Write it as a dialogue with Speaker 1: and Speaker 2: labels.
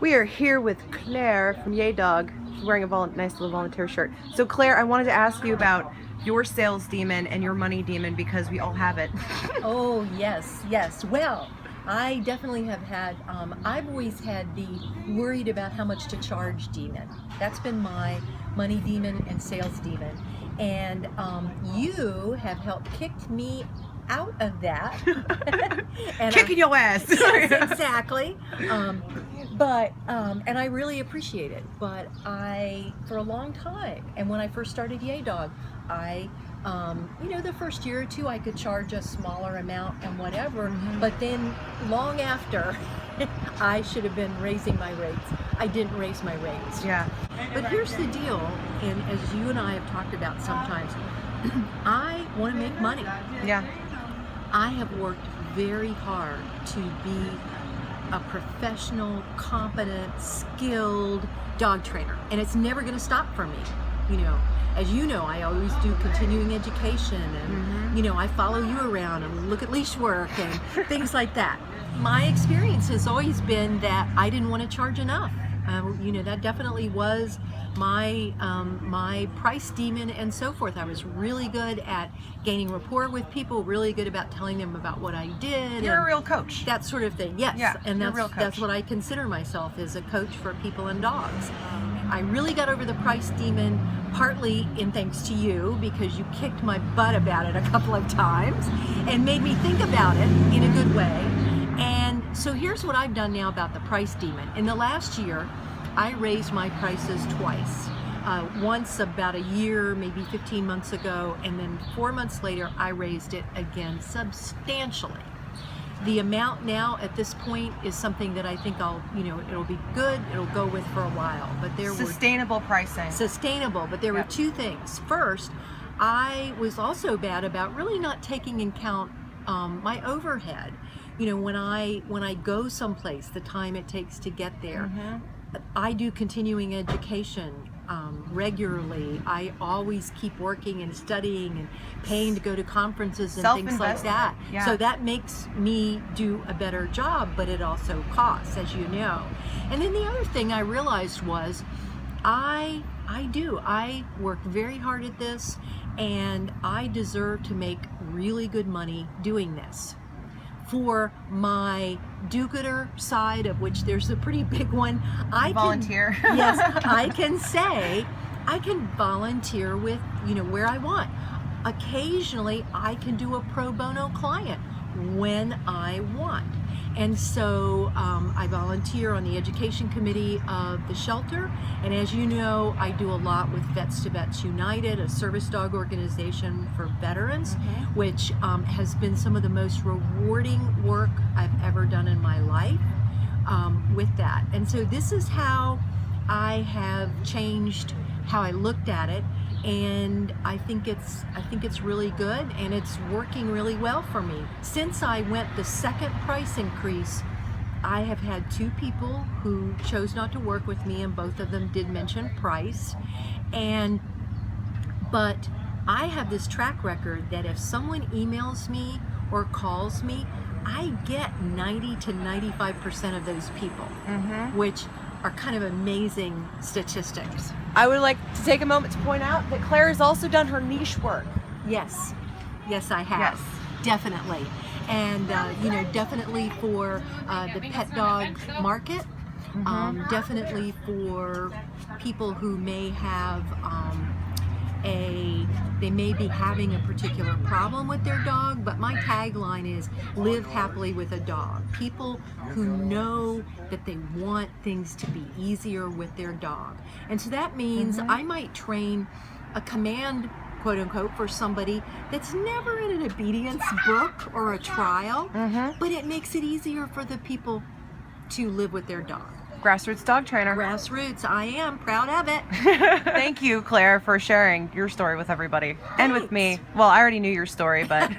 Speaker 1: We are here with Claire from Yay Dog. She's wearing a nice little volunteer shirt. So Claire, I wanted to ask you about your sales demon and your money demon because we all have it.
Speaker 2: Oh, yes, yes. Well, I definitely have had, I've always had the worried about how much to charge demon. That's been my money demon and sales demon. And you have helped kick me out of that. And
Speaker 1: Kicking your ass.
Speaker 2: Yes, exactly. And I really appreciate it. But for a long time, and when I first started Yay Dog, the first year or two I could charge a smaller amount and whatever, but then long after, I should have been raising my rates. I didn't raise my rates.
Speaker 1: Yeah.
Speaker 2: But here's the deal, and as you and I have talked about sometimes, I want to make money.
Speaker 1: Yeah.
Speaker 2: I have worked very hard to be a professional, competent, skilled dog trainer, and it's never going to stop for me. As you know, I always do continuing education, and I follow you around and look at leash work and things like that. My experience has always been that I didn't want to charge enough. That definitely was my price demon and so forth. I was really good at gaining rapport with people, really good about telling them about what I did.
Speaker 1: You're a real coach.
Speaker 2: That sort of thing. Yes.
Speaker 1: Yeah,
Speaker 2: and
Speaker 1: you're a real coach.
Speaker 2: that's what I consider myself, as a coach for people and dogs. I really got over the price demon partly in thanks to you, because you kicked my butt about it a couple of times and made me think about it in a good way. And so here's what I've done now about the price demon. In the last year, I raised my prices twice. Once about a year, maybe 15 months ago, and then 4 months later, I raised it again substantially. The amount now at this point is something that I think it'll be good, it'll go with for a while. But there
Speaker 1: Sustainable pricing.
Speaker 2: But there were two things. First, I was also bad about really not taking in count my overhead. When I go someplace, the time it takes to get there. I do continuing education regularly. I always keep working and studying and paying to go to conferences and things like that.
Speaker 1: Yeah.
Speaker 2: So that makes me do a better job, but it also costs, as you know. And then the other thing I realized was I work very hard at this, and I deserve to make really good money doing this. For my do-gooder side, of which there's a pretty big one, I
Speaker 1: volunteer.
Speaker 2: Yes, I can say I can volunteer with where I want. Occasionally I can do a pro bono client when I want. And so I volunteer on the education committee of the shelter, and as you know, I do a lot with Vets to Vets United, a service dog organization for veterans, which has been some of the most rewarding work I've ever done in my life with that. And so this is how I have changed how I looked at it, and I think it's really good, and it's working really well for me. Since I went the second price increase, I have had 2 people who chose not to work with me, and both of them did mention price. But I have this track record that if someone emails me or calls me, I get 90 to 95% of those people, which are kind of amazing statistics.
Speaker 1: I would like to take a moment to point out that Claire has also done her niche work.
Speaker 2: Yes, I have.
Speaker 1: Yes.
Speaker 2: Definitely. And definitely for the pet dog market, definitely for people who may have they may be having a particular problem with their dog, but my tagline is live happily with a dog. People who know that they want things to be easier with their dog. And so that means I might train a command, quote unquote, for somebody that's never in an obedience book or a trial, but it makes it easier for the people to live with their dog.
Speaker 1: Grassroots dog trainer.
Speaker 2: Grassroots, I am proud of it.
Speaker 1: Thank you, Claire, for sharing your story with everybody and with me. Well, I already knew your story, but